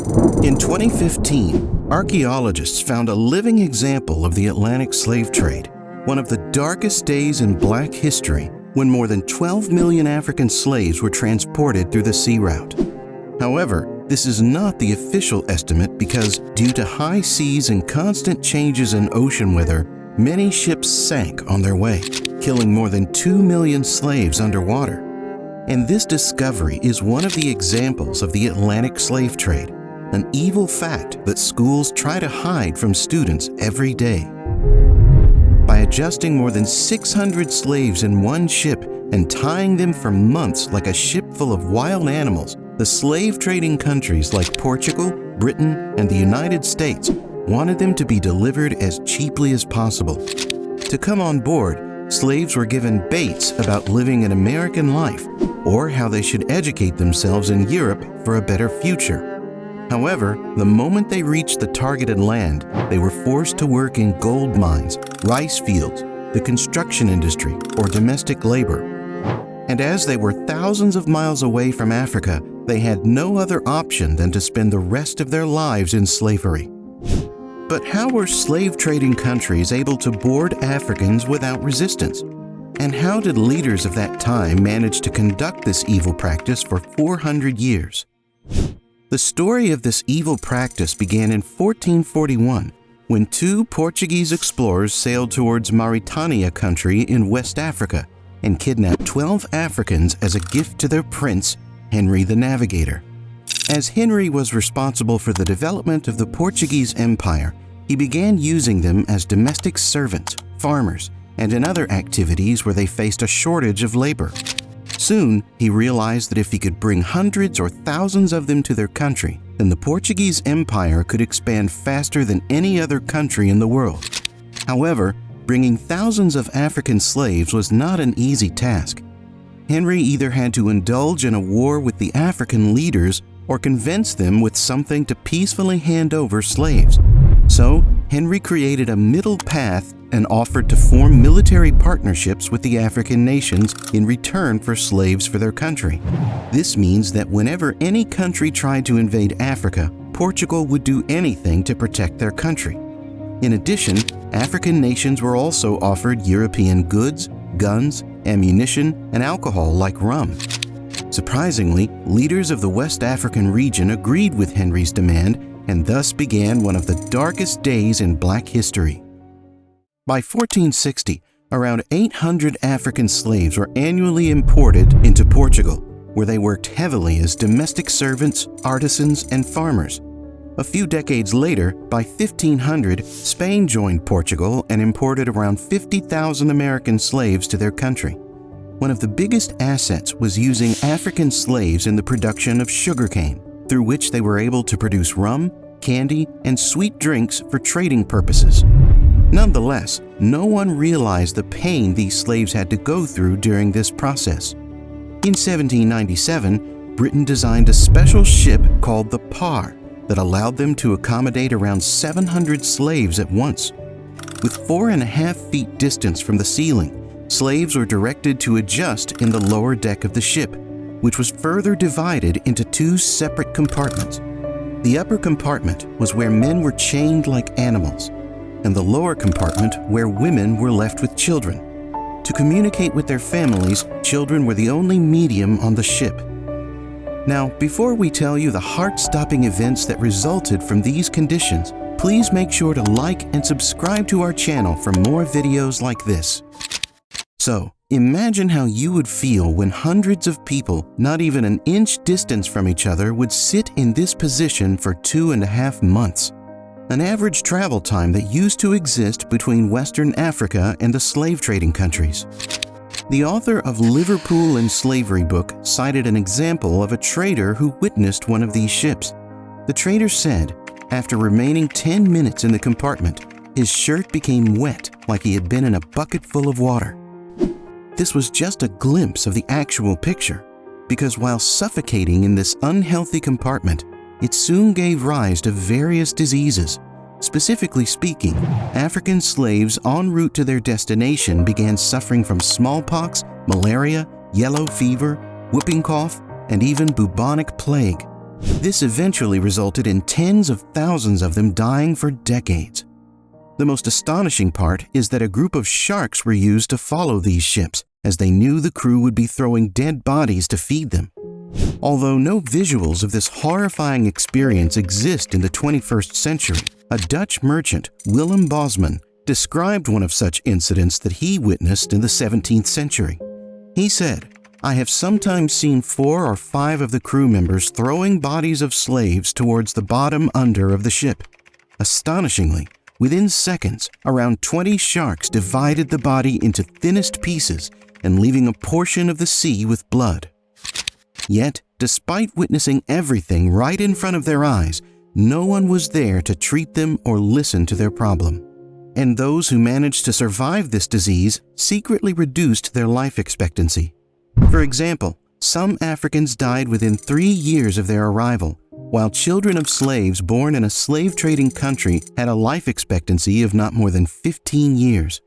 In 2015, archeologists found a living example of the Atlantic slave trade, one of the darkest days in Black history, when more than 12 million African slaves were transported through the sea route. However, this is not the official estimate because, due to high seas and constant changes in ocean weather, many ships sank on their way, killing more than 2 million slaves underwater. And this discovery is one of the examples of the Atlantic slave trade, an evil fact that schools try to hide from students every day. By adjusting more than 600 slaves in one ship and tying them for months like a ship full of wild animals, the slave-trading countries like Portugal, Britain, and the United States wanted them to be delivered as cheaply as possible. To come on board, slaves were given baits about living an American life or how they should educate themselves in Europe for a better future. However, the moment they reached the targeted land, they were forced to work in gold mines, rice fields, the construction industry, or domestic labor. And as they were thousands of miles away from Africa, they had no other option than to spend the rest of their lives in slavery. But how were slave-trading countries able to board Africans without resistance? And how did leaders of that time manage to conduct this evil practice for 400 years? The story of this evil practice began in 1441, when two Portuguese explorers sailed towards Mauritania country in West Africa and kidnapped 12 Africans as a gift to their prince, Henry the Navigator. As Henry was responsible for the development of the Portuguese Empire, he began using them as domestic servants, farmers, and in other activities where they faced a shortage of labor. Soon, he realized that if he could bring hundreds or thousands of them to their country, then the Portuguese Empire could expand faster than any other country in the world. However, bringing thousands of African slaves was not an easy task. Henry either had to indulge in a war with the African leaders or convince them with something to peacefully hand over slaves. So, Henry created a middle path and offered to form military partnerships with the African nations in return for slaves for their country. This means that whenever any country tried to invade Africa, Portugal would do anything to protect their country. In addition, African nations were also offered European goods, guns, ammunition, and alcohol like rum. Surprisingly, leaders of the West African region agreed with Henry's demand, and thus began one of the darkest days in Black history. By 1460, around 800 African slaves were annually imported into Portugal, where they worked heavily as domestic servants, artisans, and farmers. A few decades later, by 1500, Spain joined Portugal and imported around 50,000 American slaves to their country. One of the biggest assets was using African slaves in the production of sugarcane, through which they were able to produce rum, candy, and sweet drinks for trading purposes. Nonetheless, no one realized the pain these slaves had to go through during this process. In 1797, Britain designed a special ship called the Par that allowed them to accommodate around 700 slaves at once. With 4.5 feet distance from the ceiling, slaves were directed to adjust in the lower deck of the ship, which was further divided into two separate compartments. The upper compartment was where men were chained like animals, and the lower compartment where women were left with children. To communicate with their families, children were the only medium on the ship. Now, before we tell you the heart-stopping events that resulted from these conditions, please make sure to like and subscribe to our channel for more videos like this. So, imagine how you would feel when hundreds of people, not even an inch distance from each other, would sit in this position for 2.5 months. An average travel time that used to exist between Western Africa and the slave-trading countries. The author of Liverpool and Slavery book cited an example of a trader who witnessed one of these ships. The trader said, after remaining 10 minutes in the compartment, his shirt became wet like he had been in a bucket full of water. This was just a glimpse of the actual picture, because while suffocating in this unhealthy compartment, it soon gave rise to various diseases. Specifically speaking, African slaves en route to their destination began suffering from smallpox, malaria, yellow fever, whooping cough, and even bubonic plague. This eventually resulted in tens of thousands of them dying for decades. The most astonishing part is that a group of sharks were used to follow these ships, as they knew the crew would be throwing dead bodies to feed them. Although no visuals of this horrifying experience exist in the 21st century, a Dutch merchant, Willem Bosman, described one of such incidents that he witnessed in the 17th century. He said, "I have sometimes seen 4 or 5 of the crew members throwing bodies of slaves towards the bottom under of the ship. Astonishingly, within seconds, around 20 sharks divided the body into thinnest pieces and leaving a portion of the sea with blood." Yet, despite witnessing everything right in front of their eyes, no one was there to treat them or listen to their problem. And those who managed to survive this disease secretly reduced their life expectancy. For example, some Africans died within 3 years of their arrival, while children of slaves born in a slave-trading country had a life expectancy of not more than 15 years.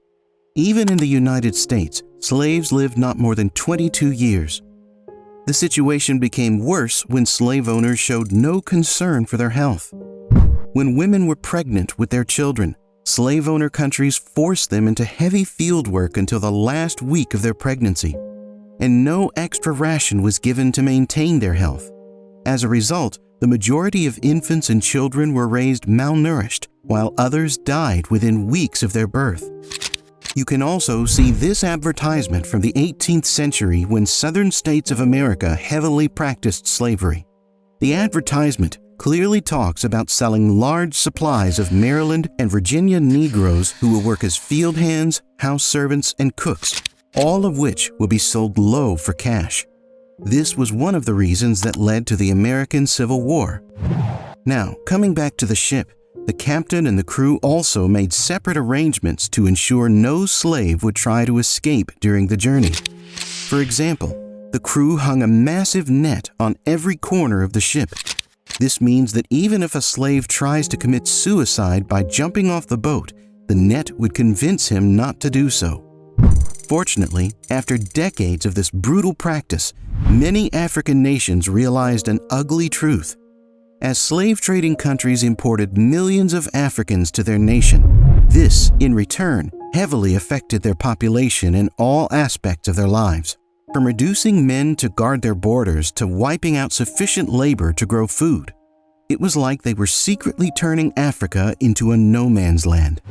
Even in the United States, slaves lived not more than 22 years. The situation became worse when slave owners showed no concern for their health. When women were pregnant with their children, slave owner countries forced them into heavy field work until the last week of their pregnancy, and no extra ration was given to maintain their health. As a result, the majority of infants and children were raised malnourished, while others died within weeks of their birth. You can also see this advertisement from the 18th century when southern states of America heavily practiced slavery. The advertisement clearly talks about selling large supplies of Maryland and Virginia Negroes who will work as field hands, house servants, and cooks, all of which will be sold low for cash. This was one of the reasons that led to the American Civil War. Now, coming back to the ship, the captain and the crew also made separate arrangements to ensure no slave would try to escape during the journey. For example, the crew hung a massive net on every corner of the ship. This means that even if a slave tries to commit suicide by jumping off the boat, the net would convince him not to do so. Fortunately, after decades of this brutal practice, many African nations realized an ugly truth. As slave-trading countries imported millions of Africans to their nation, this, in return, heavily affected their population in all aspects of their lives, from reducing men to guard their borders to wiping out sufficient labor to grow food. It was like they were secretly turning Africa into a no-man's land.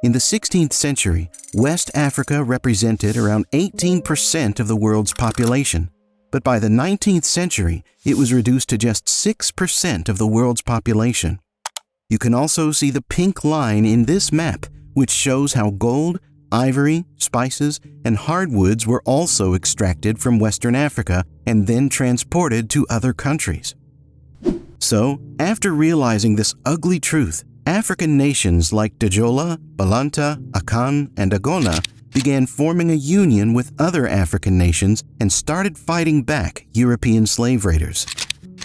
In the 16th century, West Africa represented around 18% of the world's population. But by the 19th century, it was reduced to just 6% of the world's population. You can also see the pink line in this map, which shows how gold, ivory, spices, and hardwoods were also extracted from Western Africa and then transported to other countries. So, after realizing this ugly truth, African nations like Dajola, Balanta, Akan, and Agona began forming a union with other African nations and started fighting back European slave raiders.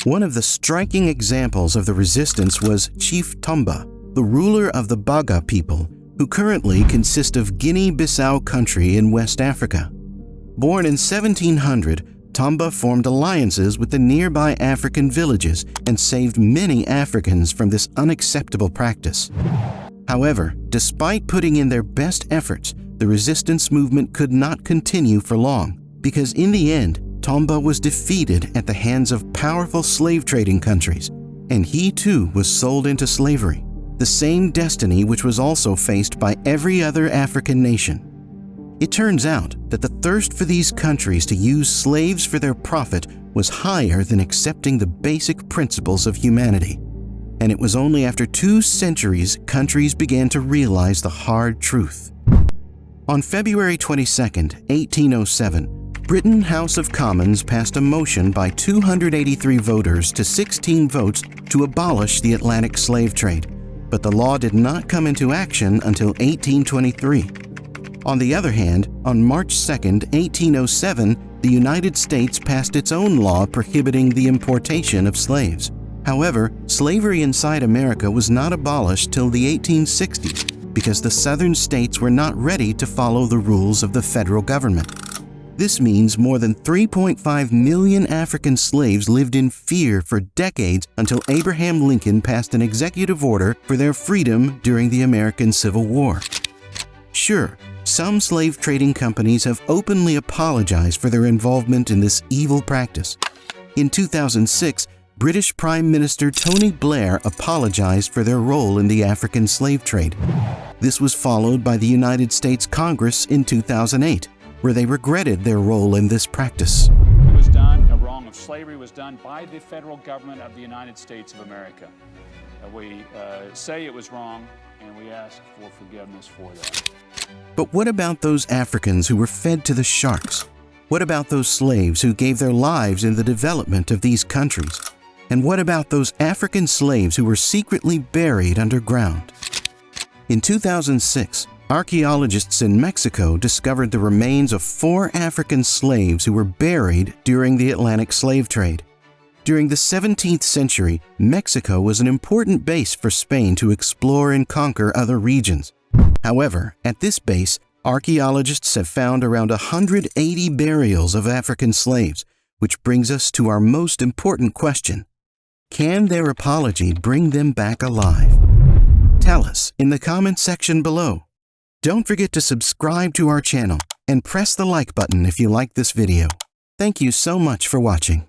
One of the striking examples of the resistance was Chief Tomba, the ruler of the Baga people, who currently consist of Guinea-Bissau country in West Africa. Born in 1700, Tomba formed alliances with the nearby African villages and saved many Africans from this unacceptable practice. However, despite putting in their best efforts, the resistance movement could not continue for long, because in the end, Tomba was defeated at the hands of powerful slave-trading countries, and he too was sold into slavery, the same destiny which was also faced by every other African nation. It turns out that the thirst for these countries to use slaves for their profit was higher than accepting the basic principles of humanity. And it was only after 2 centuries countries began to realize the hard truth. On February 22, 1807, Britain House of Commons passed a motion by 283 voters to 16 votes to abolish the Atlantic slave trade, but the law did not come into action until 1823. On the other hand, on March 2, 1807, the United States passed its own law prohibiting the importation of slaves. However, slavery inside America was not abolished till the 1860s because the southern states were not ready to follow the rules of the federal government. This means more than 3.5 million African slaves lived in fear for decades until Abraham Lincoln passed an executive order for their freedom during the American Civil War. Sure, some slave trading companies have openly apologized for their involvement in this evil practice. In 2006, British Prime Minister Tony Blair apologized for their role in the African slave trade. This was followed by the United States Congress in 2008, where they regretted their role in this practice. It was done, a wrong of slavery was done by the federal government of the United States of America. We say it was wrong, and we ask for forgiveness for that. But what about those Africans who were fed to the sharks? What about those slaves who gave their lives in the development of these countries? And what about those African slaves who were secretly buried underground? In 2006, archaeologists in Mexico discovered the remains of 4 African slaves who were buried during the Atlantic slave trade. During the 17th century, Mexico was an important base for Spain to explore and conquer other regions. However, at this base, archaeologists have found around 180 burials of African slaves, which brings us to our most important question. Can their apology bring them back alive? Tell us in the comment section below. Don't forget to subscribe to our channel and press the like button if you like this video. Thank you so much for watching.